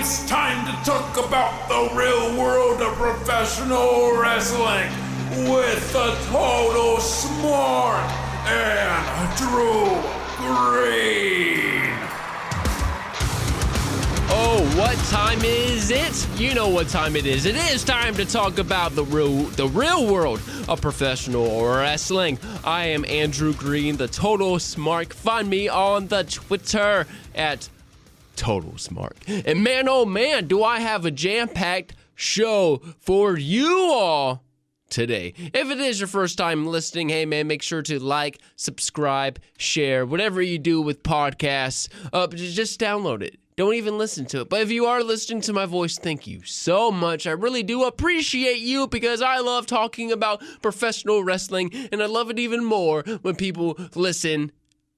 it's time to talk about the real world of professional wrestling with the Total Smark and Drew Green. Oh, what time is it? You know what time it is. It is time to talk about the real world of professional wrestling. I am Andrew Green, the Total Smark. Find me on the Twitter at Total Smark. And man, oh man, do I have a jam-packed show for you all today. If it is your first time listening, hey man, make sure to like, subscribe, share, whatever you do with podcasts. Just download it. Don't even listen to it. But if you are listening to my voice, thank you so much. I really do appreciate you because I love talking about professional wrestling, and I love it even more when people listen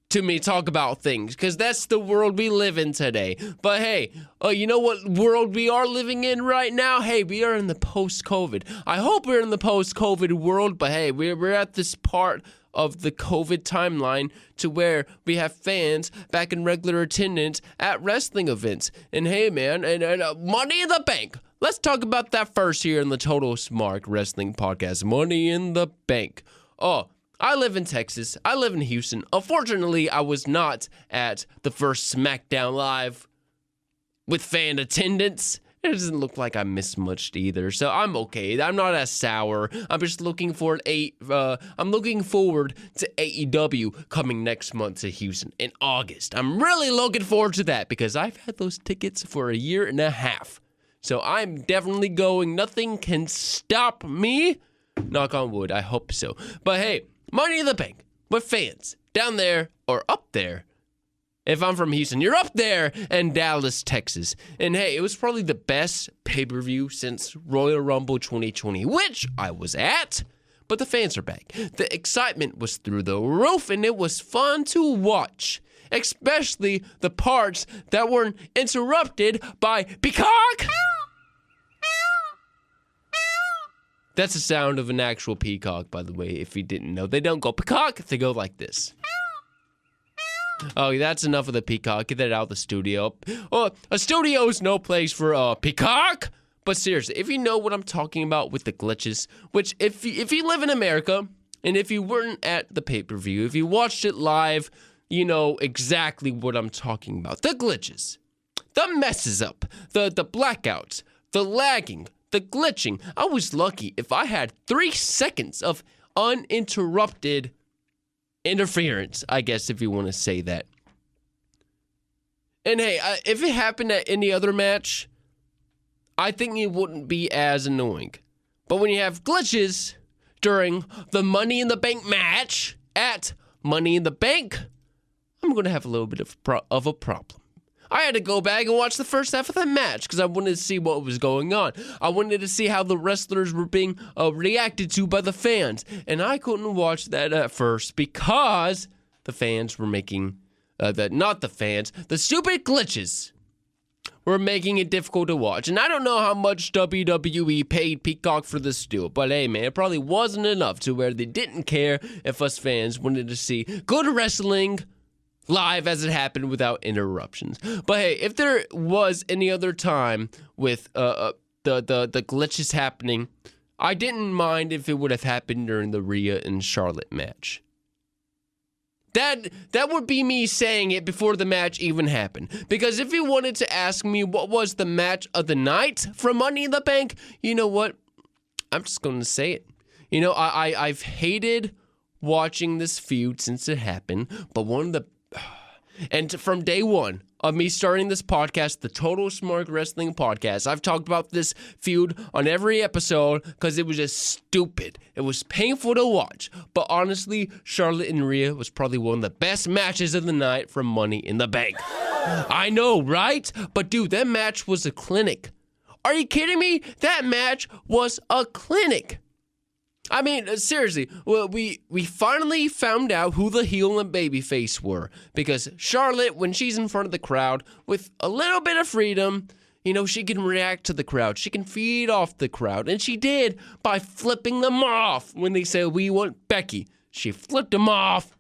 to me talk about things, because that's the world we live in today. But hey, you know what world we are living in right now? Hey, we are in the post-COVID. I hope we're in the post-COVID world, but hey, we're at this part of the COVID timeline to where we have fans back in regular attendance at wrestling events. And hey, man, and Money in the Bank. Let's talk about that first here in the Total Smark Wrestling Podcast. Money in the Bank. Oh, I live in Texas. I live in Houston. Unfortunately, I was not at the first SmackDown Live with fan attendance. It doesn't look like I missed much either, so I'm okay. I'm not as sour. I'm just looking forward to AEW coming next month to Houston in August. I'm really looking forward to that because I've had those tickets for a year and a half. So I'm definitely going. Nothing can stop me. Knock on wood. I hope so. But hey, Money in the Bank with fans down there or up there. If I'm from Houston, you're up there in Dallas, Texas. And hey, it was probably the best pay-per-view since Royal Rumble 2020, which I was at, but the fans are back. The excitement was through the roof, and it was fun to watch, especially the parts that weren't interrupted by Peacock. That's the sound of an actual peacock, by the way, if you didn't know. They don't go peacock, they go like this. Oh, that's enough of the peacock. Get that out of the studio. Oh, a studio is no place for a peacock. But seriously, if you know what I'm talking about with the glitches, which if you live in America, and if you weren't at the pay-per-view, if you watched it live, you know exactly what I'm talking about. The glitches, the messes up, the blackouts, the lagging, the glitching. I was lucky if I had 3 seconds of uninterrupted interference, I guess, if you want to say that. And hey, if it happened at any other match, I think it wouldn't be as annoying. But when you have glitches during the Money in the Bank match at Money in the Bank, I'm going to have a little bit of a problem. I had to go back and watch the first half of the match because I wanted to see what was going on. I wanted to see how the wrestlers were being reacted to by the fans. And I couldn't watch that at first because the fans were making, the stupid glitches were making it difficult to watch. And I don't know how much WWE paid Peacock for this deal, but hey man, it probably wasn't enough to where they didn't care if us fans wanted to see good wrestling live as it happened without interruptions. But hey, if there was any other time with the glitches happening, I didn't mind if it would have happened during the Rhea and Charlotte match. That would be me saying it before the match even happened. Because if you wanted to ask me what was the match of the night from Money in the Bank, you know what? I'm just going to say it. You know, I've hated watching this feud since it happened, but and from day one of me starting this podcast, the Total Smark Wrestling Podcast, I've talked about this feud on every episode because it was just stupid. It was painful to watch. But honestly, Charlotte and Rhea was probably one of the best matches of the night from Money in the Bank. I know, right? But dude, that match was a clinic. Are you kidding me? That match was a clinic. I mean, seriously, well, we finally found out who the heel and babyface were. Because Charlotte, when she's in front of the crowd, with a little bit of freedom, you know, she can react to the crowd. She can feed off the crowd. And she did by flipping them off when they said, "We want Becky." She flipped them off.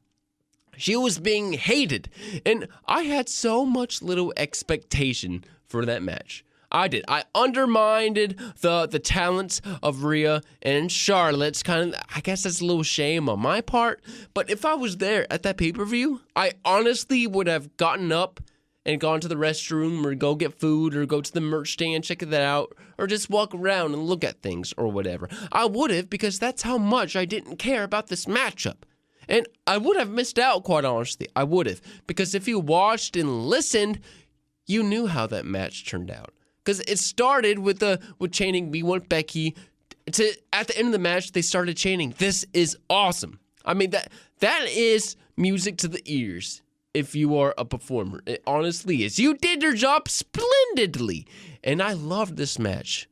She was being hated. And I had so much little expectation for that match. I did. I undermined the talents of Rhea and Charlotte's kind of, I guess that's a little shame on my part. But if I was there at that pay-per-view, I honestly would have gotten up and gone to the restroom or go get food or go to the merch stand, check that out, or just walk around and look at things or whatever. I would have, because that's how much I didn't care about this matchup. And I would have missed out, quite honestly. I would have. Because if you watched and listened, you knew how that match turned out. Because it started with chanting, "We want Becky." At the end of the match, they started chanting, "This is awesome." I mean, that is music to the ears if you are a performer. It honestly is. You did your job splendidly. And I loved this match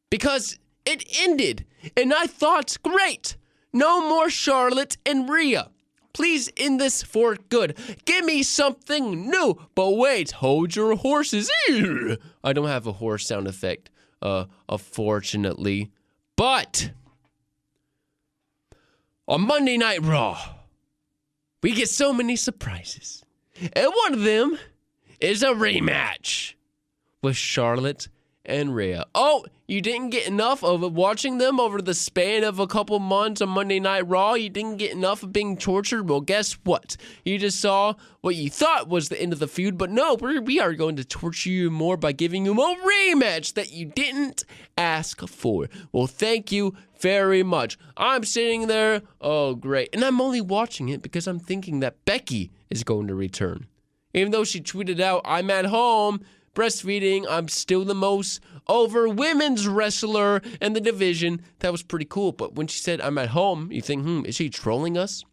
because it ended. And I thought, great. No more Charlotte and Rhea. Please end this for good. Give me something new. But wait, hold your horses. Ew. I don't have a horse sound effect, unfortunately. But on Monday Night Raw, we get so many surprises. And one of them is a rematch with Charlotte and Rhea. Oh, you didn't get enough of watching them over the span of a couple months on Monday Night Raw? You didn't get enough of being tortured? Well, guess what? You just saw what you thought was the end of the feud, but no, we are going to torture you more by giving you a rematch that you didn't ask for. Well, thank you very much. I'm sitting there, oh great, and I'm only watching it because I'm thinking that Becky is going to return. Even though she tweeted out, "I'm at home breastfeeding, I'm still the most over women's wrestler in the division." That was pretty cool. But when she said, "I'm at home," you think, is she trolling us?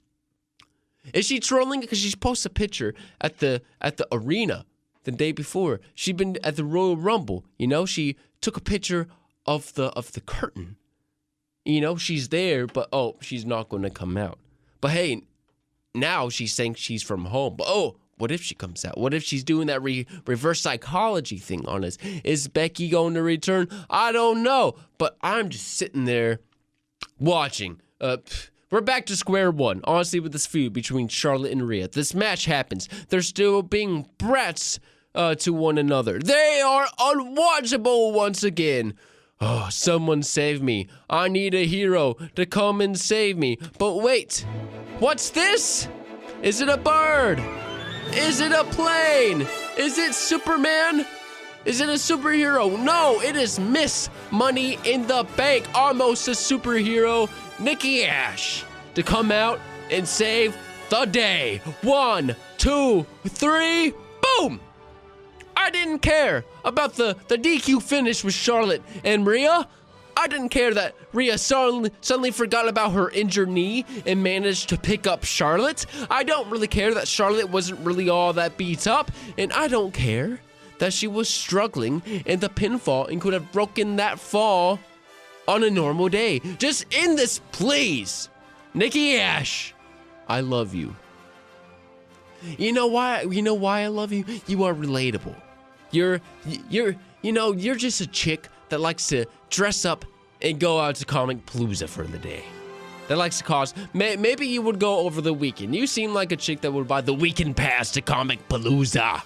Is she trolling? Because she posted a picture at the arena the day before. She'd been at the Royal Rumble. You know, she took a picture of the curtain. You know, she's there, but she's not going to come out. But hey, now she's saying she's from home. But what if she comes out? What if she's doing that reverse psychology thing on us? Is Becky going to return? I don't know. But I'm just sitting there watching. We're back to square one, honestly, with this feud between Charlotte and Rhea. This match happens. They're still being brats to one another. They are unwatchable once again. Oh, someone save me. I need a hero to come and save me. But wait, what's this? Is it a bird? Is it a plane? Is it Superman? Is it a superhero? No, it is Miss Money in the Bank, almost a superhero, Nikki Ash, to come out and save the day. 1, 2, 3, boom! I didn't care about the DQ finish with Charlotte and Rhea. I didn't care that Rhea suddenly forgot about her injured knee and managed to pick up Charlotte. I don't really care that Charlotte wasn't really all that beat up. And I don't care that she was struggling in the pinfall and could have broken that fall on a normal day. Just end this, please. Nikki Ash, I love you. You know why I love you? You are relatable. You're just a chick that likes to dress up and go out to Comic Palooza for the day. That likes to cause, maybe you would go over the weekend. You seem like a chick that would buy the weekend pass to Comic Palooza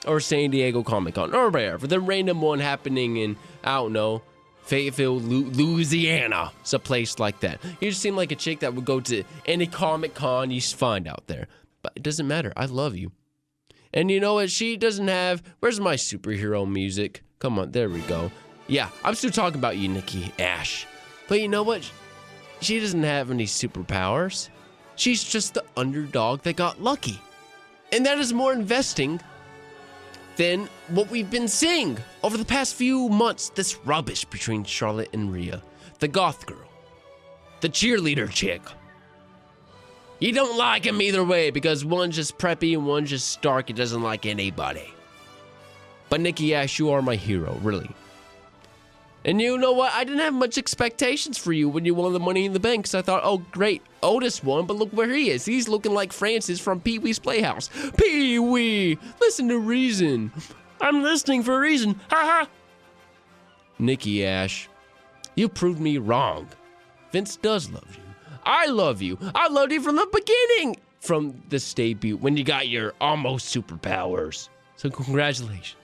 or San Diego Comic-Con or wherever. The random one happening in, I don't know, Fayetteville, Louisiana. It's a place like that. You just seem like a chick that would go to any Comic-Con you find out there. But it doesn't matter. I love you. And you know what? She doesn't have, where's my superhero music? Come on, there we go. Yeah, I'm still talking about you, Nikki Ash. But you know what? She doesn't have any superpowers. She's just the underdog that got lucky. And that is more investing than what we've been seeing over the past few months. This rubbish between Charlotte and Rhea. The goth girl. The cheerleader chick. You don't like him either way because one's just preppy and one's just stark. He doesn't like anybody. But Nikki Ash, you are my hero, really. And you know what? I didn't have much expectations for you when you won the Money in the Bank. Because I thought, oh, great, Otis won, but look where he is. He's looking like Francis from Pee-wee's Playhouse. Pee-wee, listen to reason. I'm listening for a reason. Ha ha. Nikki Ash, you proved me wrong. Vince does love you. I love you. I loved you from the beginning. From this debut when you got your almost superpowers. So congratulations.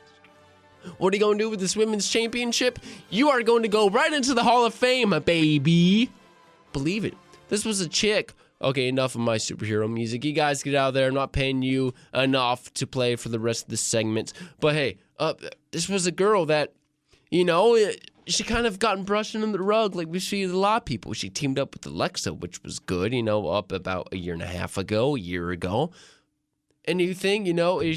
What are you going to do with this women's championship? You are going to go right into the Hall of Fame, baby. Believe it. This was a chick. Okay, enough of my superhero music. You guys get out of there. I'm not paying you enough to play for the rest of this segment. But hey, this was a girl that, she kind of gotten brushed under the rug like we see with a lot of people. She teamed up with Alexa, which was good, up about a year ago. And you think,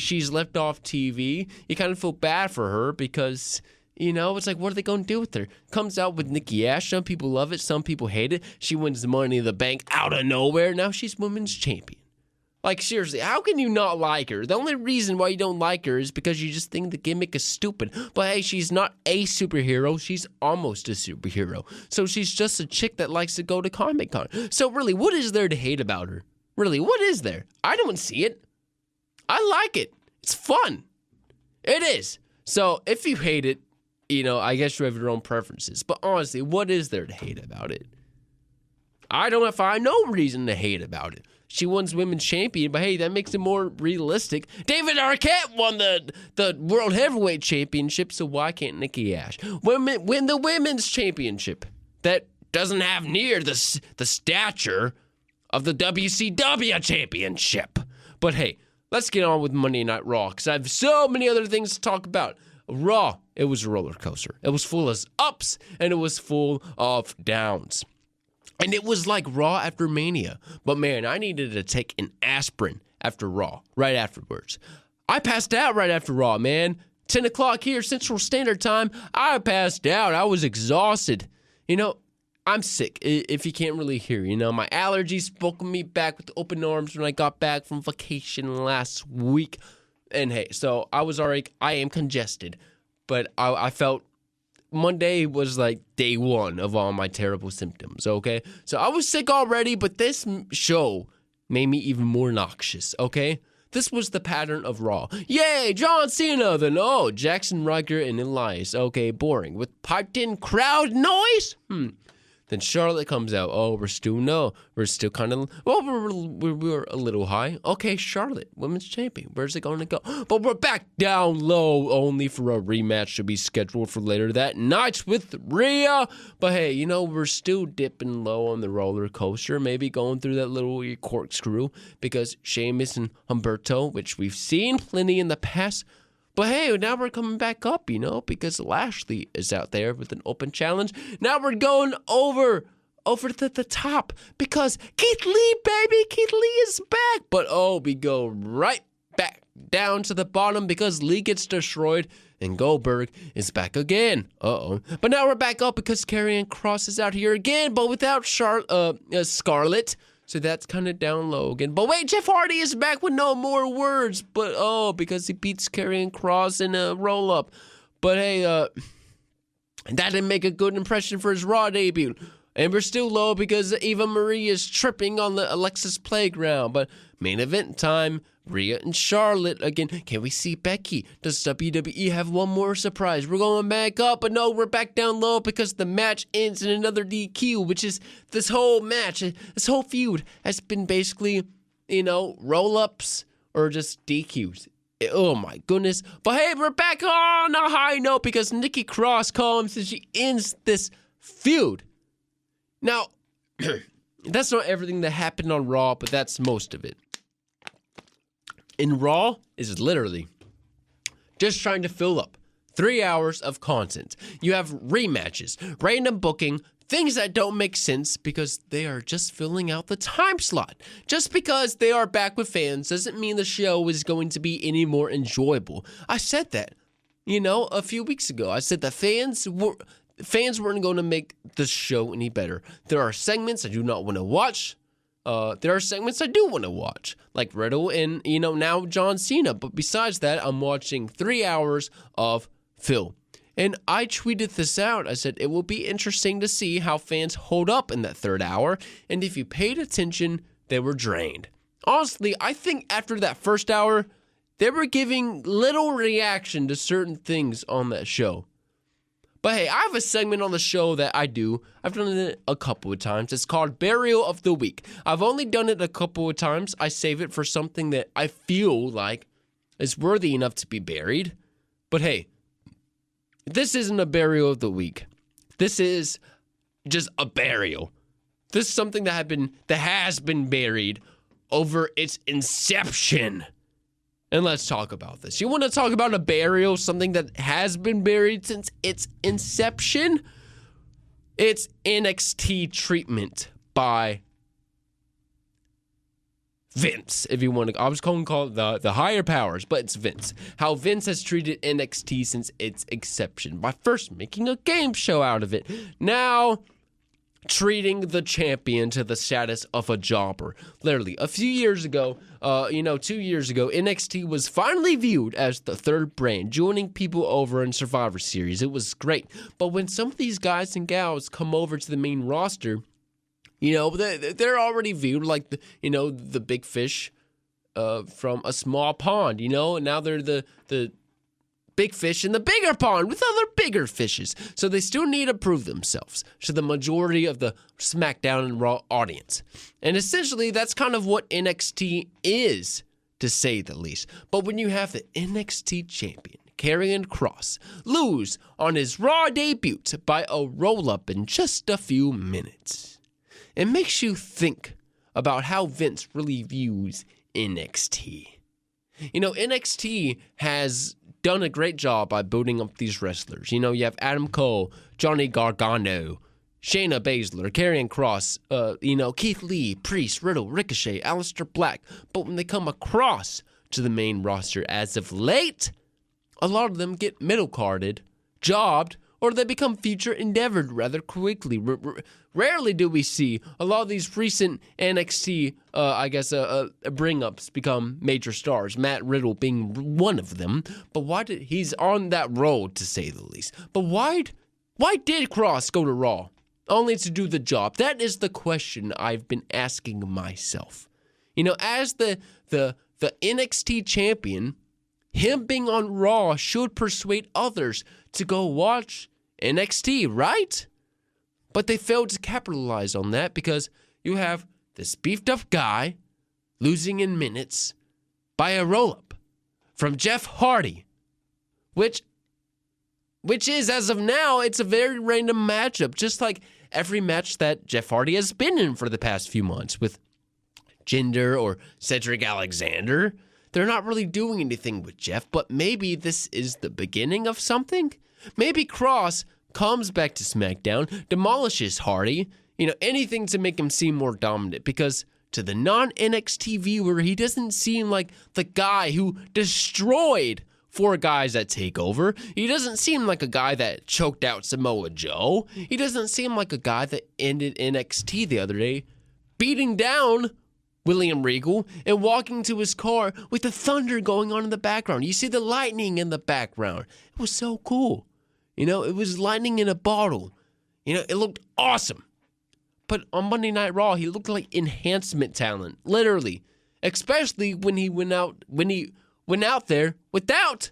she's left off TV. You kind of feel bad for her because, it's like, what are they going to do with her? Comes out with Nikki Ash. Some people love it. Some people hate it. She wins the Money in the Bank out of nowhere. Now she's women's champion. Like, seriously, how can you not like her? The only reason why you don't like her is because you just think the gimmick is stupid. But hey, she's not a superhero. She's almost a superhero. So she's just a chick that likes to go to Comic-Con. So really, what is there to hate about her? Really, what is there? I don't see it. I like it. It's fun. It is. So if you hate it, I guess you have your own preferences. But honestly, what is there to hate about it? I don't find no reason to hate about it. She won women's champion, but hey, that makes it more realistic. David Arquette won the World Heavyweight Championship, so why can't Nikki Ash win the women's championship? That doesn't have near the stature of the WCW Championship. But hey, let's get on with Monday Night Raw, because I have so many other things to talk about. Raw, it was a roller coaster. It was full of ups, and it was full of downs. And it was like Raw after Mania. But man, I needed to take an aspirin after Raw, right afterwards. I passed out right after Raw, man. 10 o'clock here, Central Standard Time. I passed out. I was exhausted. I'm sick, if you can't really hear. My allergies welcomed me back with open arms when I got back from vacation last week. And hey, so I am congested. But I felt Monday was like day one of all my terrible symptoms, okay? So I was sick already, but this show made me even more noxious, okay? This was the pattern of Raw. Yay, John Cena, then Jackson Ryker and Elias. Okay, boring. With piped-in crowd noise? Then Charlotte comes out. We're still kind of, we're a little high. Okay, Charlotte, women's champion. Where's it going to go? But we're back down low, only for a rematch to be scheduled for later that night with Rhea. But hey, we're still dipping low on the roller coaster, maybe going through that little corkscrew, because Sheamus and Humberto, which we've seen plenty in the past. But hey, now we're coming back up, because Lashley is out there with an open challenge. Now we're going over to the top because Keith Lee, baby, Keith Lee is back. But we go right back down to the bottom because Lee gets destroyed and Goldberg is back again. But now we're back up because Karrion Kross is out here again, but without Scarlett. So that's kind of down low again. But wait, Jeff Hardy is back with no more words. But because he beats Karrion Kross in a roll-up. But hey, that didn't make a good impression for his Raw debut. And we're still low because Eva Marie is tripping on the Alexis playground. But main event time, Rhea and Charlotte again. Can we see Becky? Does WWE have one more surprise? We're going back up, but no, we're back down low because the match ends in another DQ, which is this whole match, this whole feud has been basically, roll-ups or just DQs. Oh my goodness. But hey, we're back on a high note because Nikki Cross comes and she ends this feud. Now, that's not everything that happened on Raw, but that's most of it. In Raw is literally just trying to fill up 3 hours of content. You have rematches, random booking, things that don't make sense because they are just filling out the time slot. Just because they are back with fans doesn't mean the show is going to be any more enjoyable. I said that, a few weeks ago. I said that fans weren't going to make the show any better. There are segments I do not want to watch. There are segments I do want to watch, like Riddle and, now John Cena. But besides that, I'm watching 3 hours of Phil. And I tweeted this out. I said, it will be interesting to see how fans hold up in that third hour. And if you paid attention, they were drained. Honestly, I think after that first hour, they were giving little reaction to certain things on that show. But hey, I have a segment on the show that I do. I've done it a couple of times. It's called Burial of the Week. I've only done it a couple of times. I save it for something that I feel like is worthy enough to be buried. But hey, this isn't a burial of the week. This is just a burial. This is something that has been buried over its inception. And let's talk about this. You want to talk about a burial, something that has been buried since its inception? It's NXT treatment by Vince, if you want to. I was going to call it the higher powers, but it's Vince. How Vince has treated NXT since its inception by first making a game show out of it. Now treating the champion to the status of a jobber. Literally, a few years ago, 2 years ago, NXT was finally viewed as the third brand, joining people over in Survivor Series. It was great. But when some of these guys and gals come over to the main roster, they're already viewed like the big fish from a small pond, and now they're the big fish in the bigger pond with other bigger fishes. So they still need to prove themselves to the majority of the SmackDown and Raw audience. And essentially, that's kind of what NXT is, to say the least. But when you have the NXT champion, Karrion Kross, lose on his Raw debut by a roll-up in just a few minutes, it makes you think about how Vince really views NXT. NXT has done a great job by building up these wrestlers. You have Adam Cole, Johnny Gargano, Shayna Baszler, Karrion Kross, Keith Lee, Priest, Riddle, Ricochet, Aleister Black. But when they come across to the main roster as of late, a lot of them get middle carded, jobbed, or they become feature endeavored rather quickly. Rarely do we see a lot of these recent NXT, bring-ups become major stars, Matt Riddle being one of them. But he's on that road, to say the least. But why did Kross go to Raw? Only to do the job? That is the question I've been asking myself. As the NXT champion, him being on Raw should persuade others to go watch NXT, right? But they failed to capitalize on that because you have this beefed up guy losing in minutes by a roll-up from Jeff Hardy, which is, as of now, it's a very random matchup, just like every match that Jeff Hardy has been in for the past few months with Jinder or Cedric Alexander. They're not really doing anything with Jeff, but maybe this is the beginning of something. Maybe Kross comes back to SmackDown, demolishes Hardy, anything to make him seem more dominant, because to the non-NXT viewer, he doesn't seem like the guy who destroyed 4 guys at TakeOver. He doesn't seem like a guy that choked out Samoa Joe. He doesn't seem like a guy that ended NXT the other day, beating down William Regal and walking to his car with the thunder going on in the background. You see the lightning in the background. It was so cool. It was lightning in a bottle. It looked awesome. But on Monday Night Raw, he looked like enhancement talent, literally. Especially when he went out there without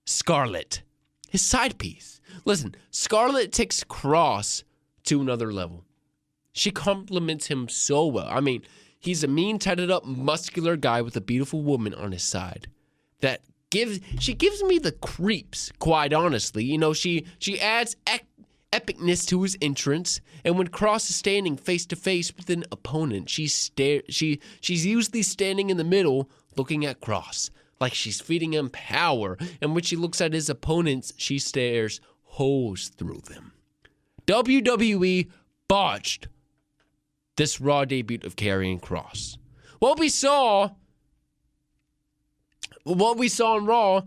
Scarlett, his side piece. Listen, Scarlett takes Kross to another level. She compliments him so well. I mean, he's a mean, tatted up, muscular guy with a beautiful woman on his side that gives me the creeps, quite honestly. She adds epicness to his entrance, and when Kross is standing face to face with an opponent, she's usually standing in the middle looking at Kross like she's feeding him power, and when she looks at his opponents, she stares holes through them. WWE botched this Raw debut of Karrion Kross. What we saw on Raw,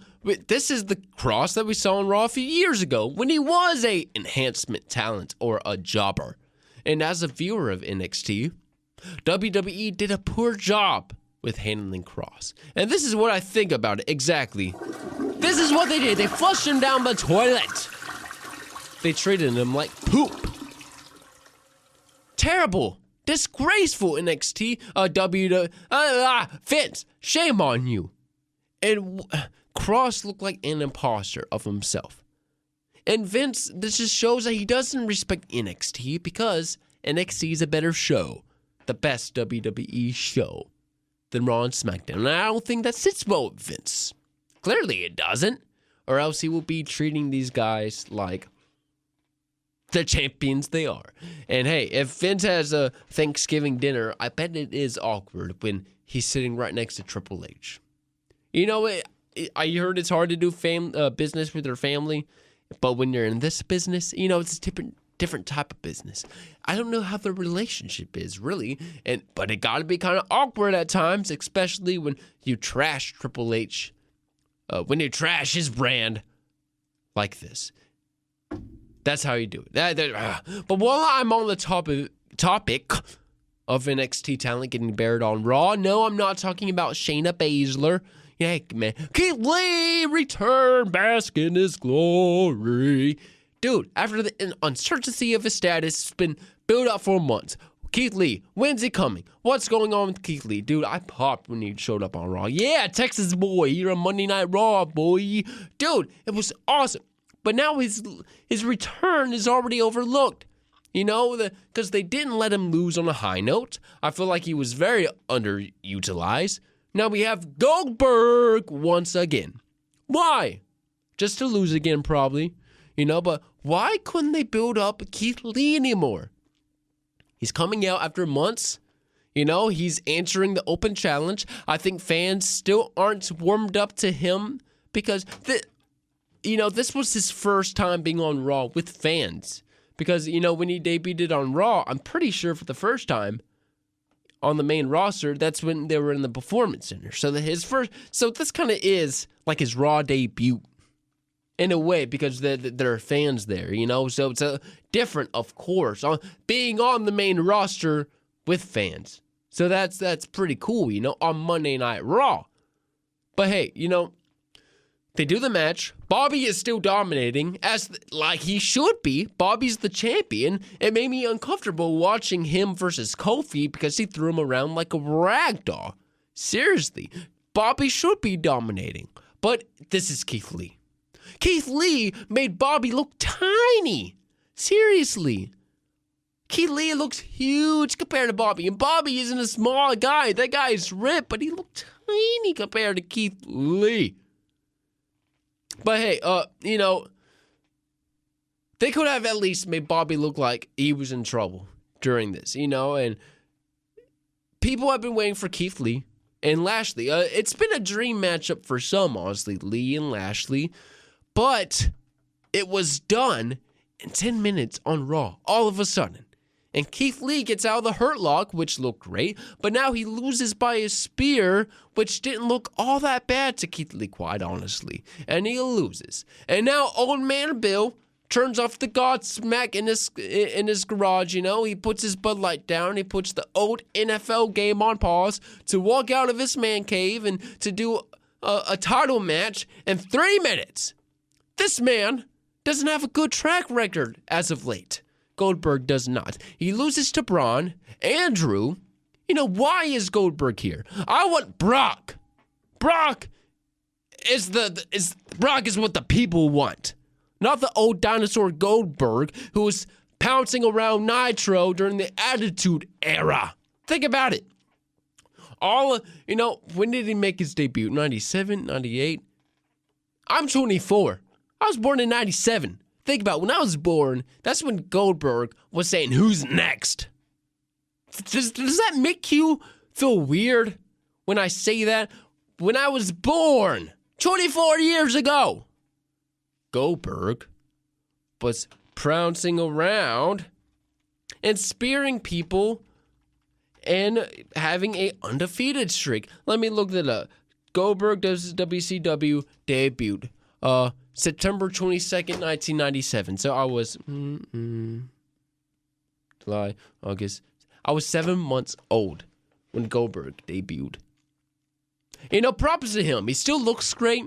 this is the Kross that we saw on Raw a few years ago when he was a enhancement talent or a jobber. And as a viewer of NXT, WWE did a poor job with handling Kross. And this is what I think about it exactly. This is what they did. They flushed him down the toilet. They treated him like poop. Terrible. Disgraceful, NXT. Vince, shame on you. And Kross looked like an imposter of himself. And Vince, this just shows that he doesn't respect NXT because NXT is a better show. The best WWE show than Raw and SmackDown. And I don't think that sits well with Vince. Clearly it doesn't. or else he will be treating these guys like the champions they are. And hey, if Vince has a Thanksgiving dinner, I bet it is awkward when he's sitting right next to Triple H. You know, I heard it's hard to do business with your family, but when you're in this business, you know, it's a different type of business. I don't know how the relationship is really, but it got to be kind of awkward at times, especially when you trash Triple H, when you trash his brand like this. That's how you do it. But while I'm on the topic of NXT talent getting buried on Raw, no, I'm not talking about Shayna Baszler. Yeah, man. Keith Lee return, bask in his glory. Dude, after the uncertainty of his status has been built up for months. Keith Lee, when's he coming? What's going on with Keith Lee? Dude, I popped when he showed up on Raw. Yeah, Texas boy, you're a Monday Night Raw, boy. Dude, it was awesome. But now his return is already overlooked, you know, because they didn't let him lose on a high note. I feel like he was very underutilized. Now we have Goldberg once again. Why? Just to lose again, probably, you know, but why couldn't they build up Keith Lee anymore? He's coming out after months. You know, he's answering the open challenge. I think fans still aren't warmed up to him because you know, this was his first time being on Raw with fans. Because, you know, when he debuted on Raw, I'm pretty sure for the first time on the main roster, that's when they were in the Performance Center. So this kind of is like his Raw debut in a way because there are fans there, you know. So it's different, of course, being on the main roster with fans. So that's pretty cool, you know, on Monday Night Raw. But hey, you know, they do the match. Bobby is still dominating, like he should be. Bobby's the champion. It made me uncomfortable watching him versus Kofi because he threw him around like a rag doll. Seriously, Bobby should be dominating. But this is Keith Lee. Keith Lee made Bobby look tiny. Seriously. Keith Lee looks huge compared to Bobby. And Bobby isn't a small guy. That guy is ripped, but he looked tiny compared to Keith Lee. But hey, you know, they could have at least made Bobby look like he was in trouble during this, you know, and people have been waiting for Keith Lee and Lashley. It's been a dream matchup for some, honestly, Lee and Lashley, but it was done in 10 minutes on Raw, all of a sudden. And Keith Lee gets out of the Hurt Lock, which looked great, but now he loses by a spear, which didn't look all that bad to Keith Lee, quite honestly. And he loses. And now Old Man Bill turns off the Godsmack in his garage, you know. He puts his Bud Light down. He puts the old NFL game on pause to walk out of his man cave and to do a title match in 3 minutes. This man doesn't have a good track record as of late. Goldberg does not. He loses to Braun and Drew. You know, why is Goldberg here? I want Brock. Brock is what the people want. Not the old dinosaur Goldberg who was pouncing around Nitro during the Attitude Era. Think about it. You know, when did he make his debut? 97, 98? I'm 24. I was born in 97. Think about it. When I was born, that's when Goldberg was saying, "Who's next?" Does that make you feel weird when I say that? When I was born 24 years ago, Goldberg was pouncing around and spearing people and having a undefeated streak. Let me look that up. Goldberg does his WCW debut. September 22nd, 1997. So I was July, August. I was 7 months old when Goldberg debuted. You know, props to him. He still looks great.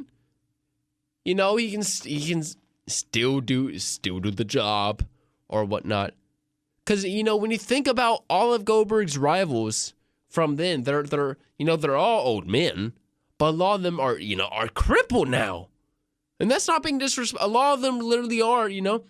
You know, he can still do the job or whatnot. Because, you know, when you think about all of Goldberg's rivals from then, they're all old men, but a lot of them are crippled now. And that's not being disrespectful. A lot of them literally are, you know.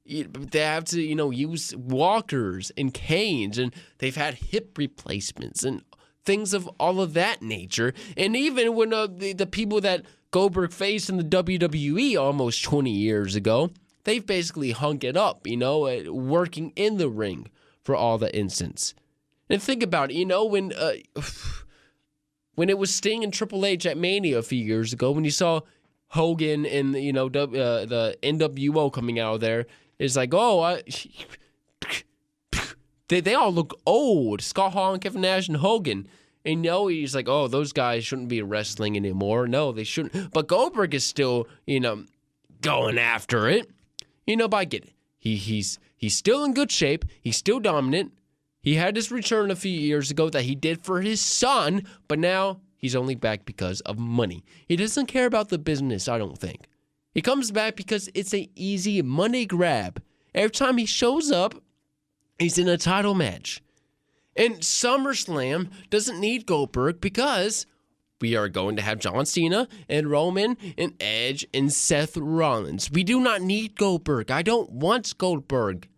They have to, you know, use walkers and canes, and they've had hip replacements and things of all of that nature. And even when the people that Goldberg faced in the WWE almost 20 years ago, they've basically hung it up, working in the ring for all the instance. And think about it, when it was Sting and Triple H at Mania a few years ago, when you saw Hogan and the NWO coming out of there, it's like, they all look old. Scott Hall and Kevin Nash and Hogan. And he's like, those guys shouldn't be wrestling anymore. No, they shouldn't. But Goldberg is still, going after it. But I get it. He's still in good shape. He's still dominant. He had his return a few years ago that he did for his son, but now he's only back because of money. He doesn't care about the business, I don't think. He comes back because it's an easy money grab. Every time he shows up, he's in a title match. And SummerSlam doesn't need Goldberg because we are going to have John Cena and Roman and Edge and Seth Rollins. We do not need Goldberg. I don't want Goldberg.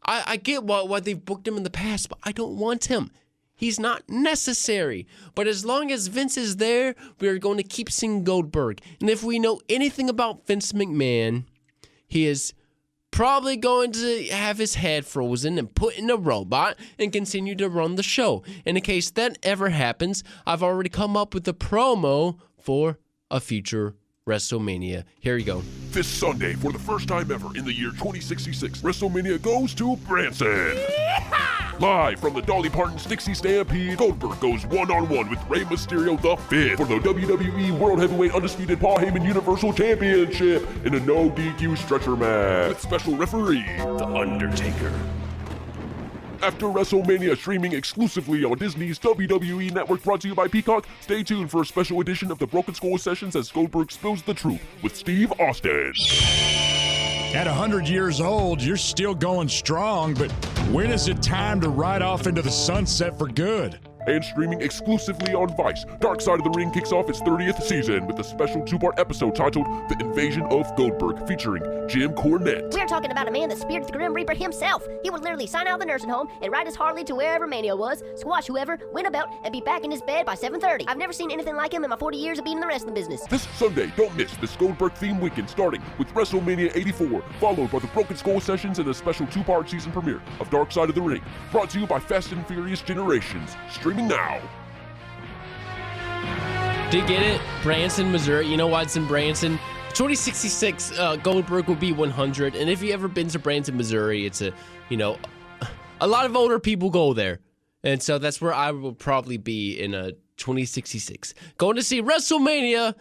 I get why they've booked him in the past, but I don't want him. He's not necessary. But as long as Vince is there, we are going to keep seeing Goldberg. And if we know anything about Vince McMahon, he is probably going to have his head frozen and put in a robot and continue to run the show. In case that ever happens, I've already come up with a promo for a future WrestleMania. Here you go. This Sunday, for the first time ever in the year 2066, WrestleMania goes to Branson. Yeehaw! Live from the Dolly Parton Stixie Stampede, Goldberg goes one-on-one with Rey Mysterio the Fifth for the WWE World Heavyweight Undisputed Paul Heyman Universal Championship in a no DQ stretcher match with special referee, The Undertaker. After WrestleMania, streaming exclusively on Disney's WWE Network, brought to you by Peacock, stay tuned for a special edition of the Broken Skull Sessions as Goldberg spills the truth with Steve Austin. At 100 years old, you're still going strong, but when is it time to ride off into the sunset for good? And streaming exclusively on Vice, Dark Side of the Ring kicks off its 30th season with a special two-part episode titled The Invasion of Goldberg, featuring Jim Cornette. We're talking about a man that speared the Grim Reaper himself. He would literally sign out of the nursing home and ride his Harley to wherever Mania was, squash whoever, win a belt, and be back in his bed by 7:30. I've never seen anything like him in my 40 years of being in the wrestling business. This Sunday, don't miss this Goldberg-themed weekend starting with WrestleMania 84, followed by the Broken Skull Sessions and a special two-part season premiere of Dark Side of the Ring, brought to you by Fast and Furious Generations, streaming now. Do you get it? Branson, Missouri. You know why it's in Branson? 2066, Goldberg will be 100. And if you ever been to Branson, Missouri, it's a lot of older people go there. And so that's where I will probably be in 2066. Going to see WrestleMania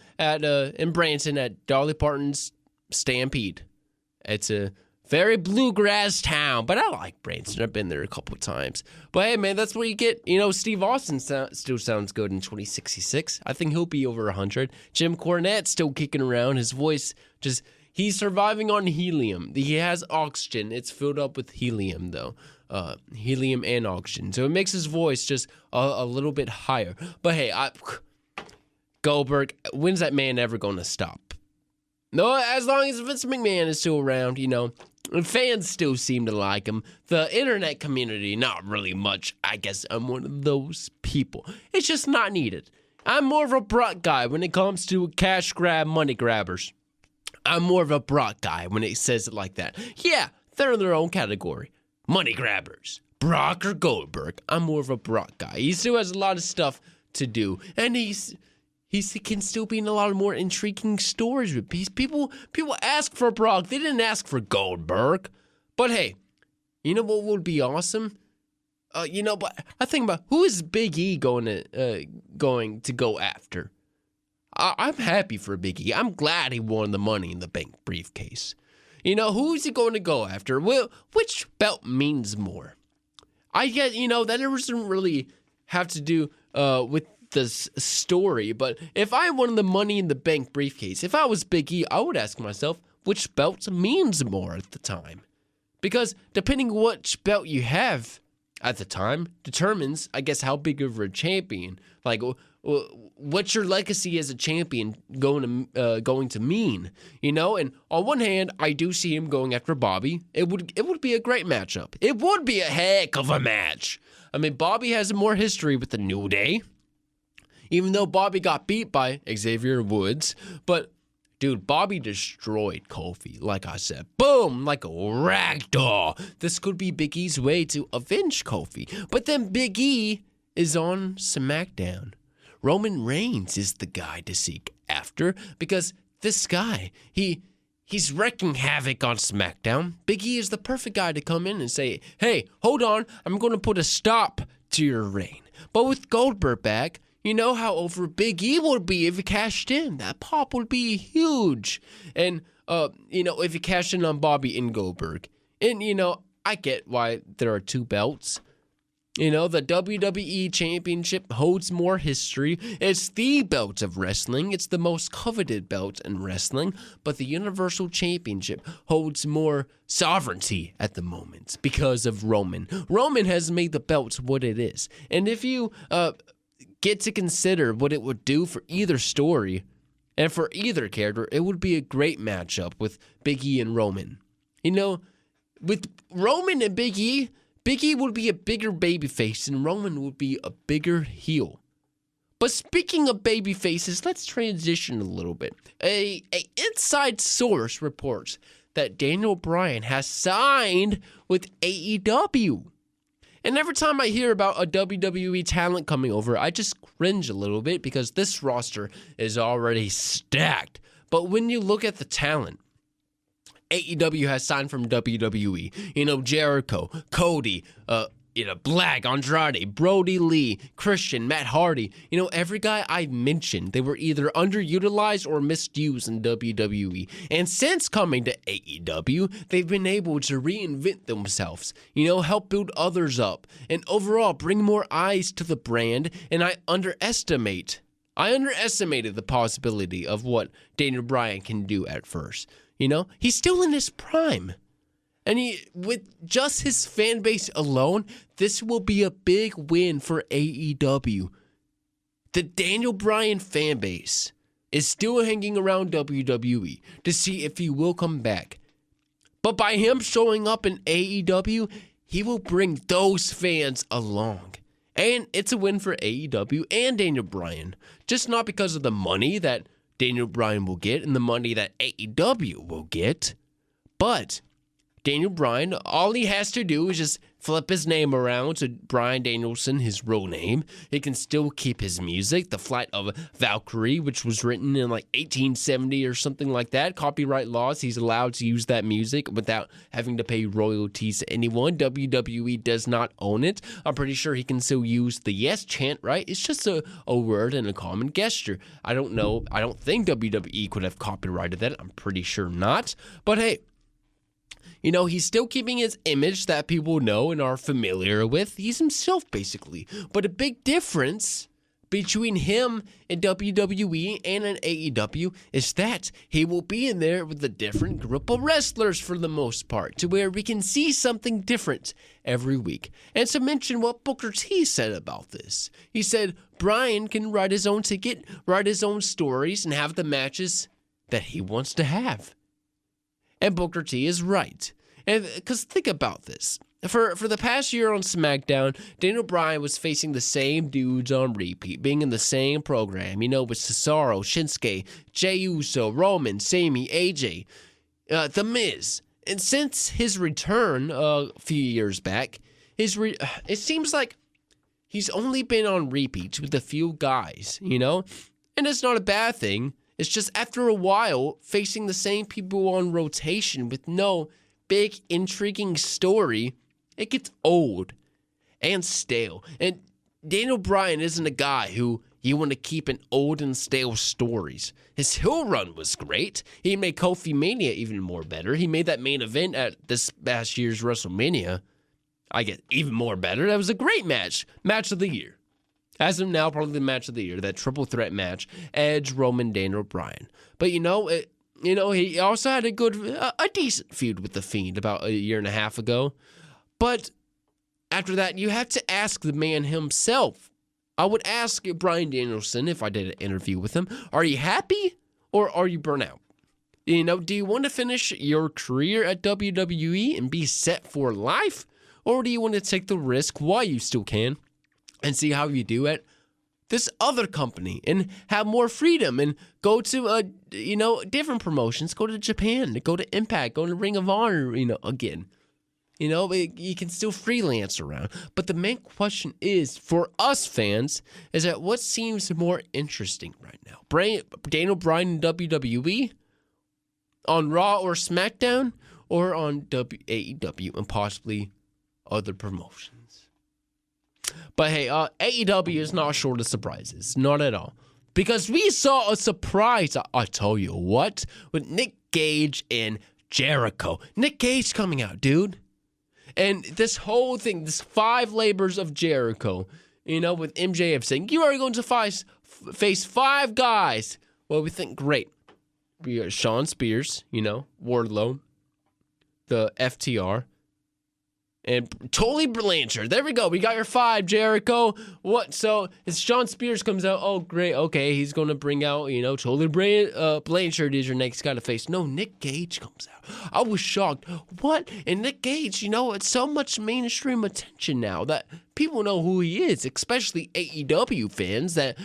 in Branson at Dolly Parton's Stampede. It's a very bluegrass town, but I like Branson. I've been there a couple of times. But hey, man, that's what you get. Steve Austin still sounds good in 2066. I think he'll be over 100. Jim Cornette's still kicking around. His voice he's surviving on helium. He has oxygen. It's filled up with helium, though. Helium and oxygen. So it makes his voice just a little bit higher. But hey, Goldberg, when's that man ever going to stop? No, as long as Vince McMahon is still around, and fans still seem to like him. The internet community, not really much. I guess I'm one of those people. It's just not needed. I'm more of a Brock guy when it comes to cash grab money grabbers. I'm more of a Brock guy when it says it like that. Yeah, they're in their own category. Money grabbers. Brock or Goldberg. I'm more of a Brock guy. He still has a lot of stuff to do. And he can still be in a lot of more intriguing stories with people. People ask for Brock. They didn't ask for Goldberg. But hey, you know what would be awesome? But I think about who is Big E going to go after. I'm happy for Big E. I'm glad he won the Money in the Bank briefcase. Who's he going to go after? Well, which belt means more? I get that doesn't really have to do with this story, but if I won the Money in the Bank briefcase, if I was Big E, I would ask myself which belt means more at the time. Because depending which belt you have at the time determines, I guess, how big of a champion, like what's your legacy as a champion going to mean, And on one hand, I do see him going after Bobby. It would be a great matchup. It would be a heck of a match. I mean, Bobby has more history with the New Day. even though Bobby got beat by Xavier Woods. But, dude, Bobby destroyed Kofi, like I said. Boom, like a rag doll. This could be Big E's way to avenge Kofi. But then Big E is on SmackDown. Roman Reigns is the guy to seek after because this guy, he's wreaking havoc on SmackDown. Big E is the perfect guy to come in and say, hey, hold on, I'm going to put a stop to your reign. But with Goldberg back, you know how over Big E would be if he cashed in. That pop would be huge. And, if he cashed in on Bobby and Goldberg. And, I get why there are two belts. The WWE Championship holds more history. It's the belt of wrestling. It's the most coveted belt in wrestling. But the Universal Championship holds more sovereignty at the moment because of Roman. Roman has made the belt what it is. And if you get to consider what it would do for either story and for either character, it would be a great matchup with Big E and Roman. With Roman and Big E would be a bigger babyface and Roman would be a bigger heel. But speaking of babyfaces, let's transition a little bit. A inside source reports that Daniel Bryan has signed with AEW. And every time I hear about a WWE talent coming over, I just cringe a little bit because this roster is already stacked. But when you look at the talent, AEW has signed from WWE. Jericho, Cody, Black, Andrade, Brody Lee, Christian, Matt Hardy. Every guy I mentioned, they were either underutilized or misused in WWE. And since coming to AEW, they've been able to reinvent themselves, help build others up, and overall bring more eyes to the brand. And I underestimated the possibility of what Daniel Bryan can do at first. He's still in his prime. And with just his fan base alone, this will be a big win for AEW. The Daniel Bryan fan base is still hanging around WWE to see if he will come back. But by him showing up in AEW, he will bring those fans along. And it's a win for AEW and Daniel Bryan. Just not because of the money that Daniel Bryan will get and the money that AEW will get. But Daniel Bryan, all he has to do is just flip his name around to Bryan Danielson, his real name. He can still keep his music, The Flight of Valkyrie, which was written in 1870 or something like that. Copyright laws, he's allowed to use that music without having to pay royalties to anyone. WWE does not own it. I'm pretty sure he can still use the yes chant, right? It's just a word and a common gesture. I don't know. I don't think WWE could have copyrighted that. I'm pretty sure not. But hey, he's still keeping his image that people know and are familiar with. He's himself, basically. But a big difference between him and WWE and an AEW is that he will be in there with a different group of wrestlers for the most part, to where we can see something different every week. And to mention what Booker T said about this, he said Bryan can write his own ticket, write his own stories, and have the matches that he wants to have. And Booker T is right. And because think about this. For the past year on SmackDown, Daniel Bryan was facing the same dudes on repeat, being in the same program, with Cesaro, Shinsuke, Jey Uso, Roman, Sami, AJ, The Miz. And since his return a few years back, it seems like he's only been on repeats with a few guys, And it's not a bad thing. It's just after a while, facing the same people on rotation with no big, intriguing story, it gets old and stale. And Daniel Bryan isn't a guy who you want to keep in old and stale stories. His heel run was great. He made Kofi Mania even more better. He made that main event at this past year's WrestleMania, I get even more better. That was a great match. Match of the year. As of now, probably the match of the year, that triple threat match, Edge, Roman, Daniel Bryan. But he also had a decent feud with The Fiend about a year and a half ago. But after that, you have to ask the man himself. I would ask Bryan Danielson, if I did an interview with him, are you happy or are you burnt out? Do you want to finish your career at WWE and be set for life? Or do you want to take the risk while you still can and see how you do at this other company and have more freedom and go to, different promotions. Go to Japan, go to Impact, go to Ring of Honor, again. You can still freelance around. But the main question is, for us fans, is that what seems more interesting right now? Daniel Bryan in WWE, on Raw or SmackDown, or on AEW and possibly other promotions? But hey, AEW is not short of surprises. Not at all. Because we saw a surprise, I tell you what, with Nick Gage and Jericho. Nick Gage coming out, dude. And this whole thing, this 5 labors of Jericho, with MJF saying, you are going to face 5 guys. Well, we think, great. We got Shawn Spears, Wardlow, the FTR, and Tully Blanchard. There we go. We got your 5, Jericho. What? So as Shawn Spears comes out, oh, great. Okay, he's going to bring out, Tully Blanchard is your next guy to face. No, Nick Gage comes out. I was shocked. What? And Nick Gage, it's so much mainstream attention now that people know who he is, especially AEW fans that,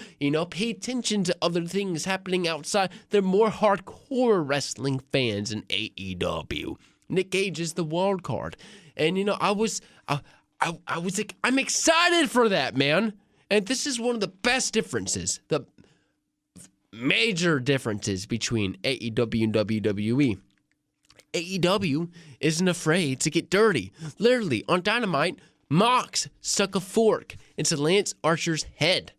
pay attention to other things happening outside. They're more hardcore wrestling fans in AEW. Nick Gage is the wild card. And, I'm excited for that, man. And this is one of the best differences, the major differences between AEW and WWE. AEW isn't afraid to get dirty. Literally, on Dynamite, Mox stuck a fork into Lance Archer's head.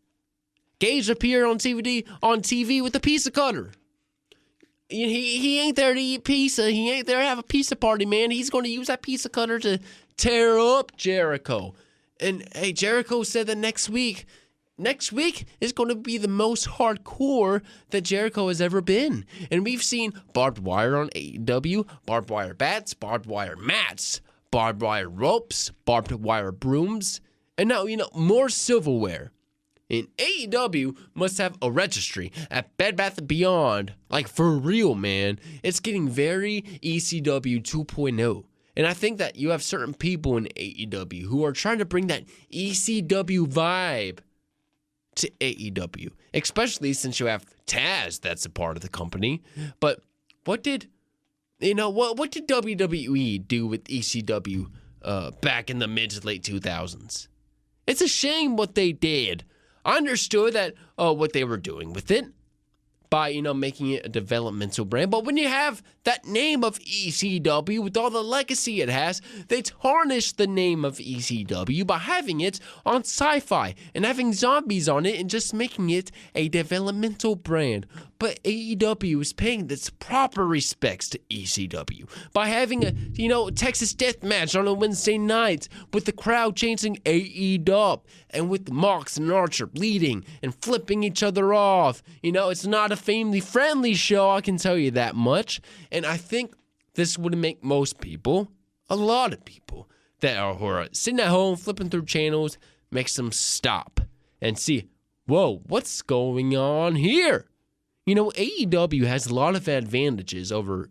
Gage appeared on TV with a pizza cutter. He ain't there to eat pizza. He ain't there to have a pizza party, man. He's going to use that pizza cutter to tear up Jericho. And, hey, Jericho said that next week is going to be the most hardcore that Jericho has ever been. And we've seen barbed wire on AEW, barbed wire bats, barbed wire mats, barbed wire ropes, barbed wire brooms, and now, more silverware. And AEW must have a registry at Bed Bath & Beyond. Like, for real, man. It's getting very ECW 2.0. And I think that you have certain people in AEW who are trying to bring that ECW vibe to AEW. Especially since you have Taz that's a part of the company. But what did WWE do with ECW back in the mid to late 2000s? It's a shame what they did. I understood that what they were doing with it by, making it a developmental brand. But when you have that name of ECW with all the legacy it has, they tarnish the name of ECW by having it on Sci-Fi and having zombies on it and just making it a developmental brand. But AEW is paying its proper respects to ECW by having a, Texas Death Match on a Wednesday night with the crowd chanting AEW and with Mox and Archer bleeding and flipping each other off. It's not a family-friendly show, I can tell you that much. And I think this would make most people, a lot of people, that are sitting at home flipping through channels, makes them stop and see, whoa, what's going on here? AEW has a lot of advantages over,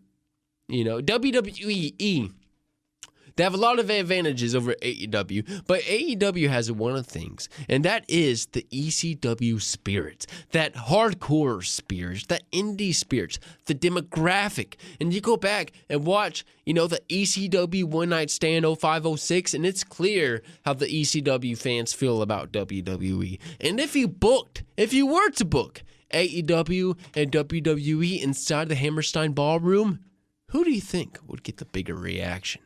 WWE. They have a lot of advantages over AEW, but AEW has one of the things, and that is the ECW spirit, that hardcore spirit, that indie spirit, the demographic. And you go back and watch, the ECW One Night Stand 0506, and it's clear how the ECW fans feel about WWE. And if you were to book AEW and WWE inside the Hammerstein Ballroom, who do you think would get the bigger reaction?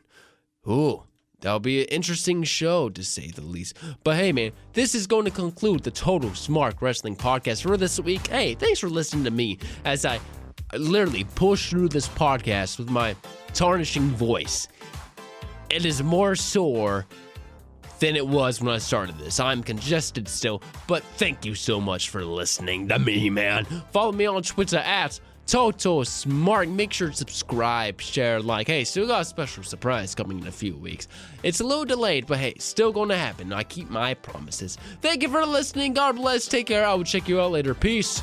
Ooh, that'll be an interesting show, to say the least. But hey, man, this is going to conclude the Total Smark Wrestling Podcast for this week. Hey, thanks for listening to me as I literally push through this podcast with my tarnishing voice. It is more sore than it was when I started this. I'm congested still, but thank you so much for listening to me, man. Follow me on Twitter at Total Smart. Make sure to subscribe, share, like. Hey, still got a special surprise coming in a few weeks. It's a little delayed, but hey, still gonna happen. I keep my promises. Thank you for listening. God bless. Take care. I will check you out later. Peace.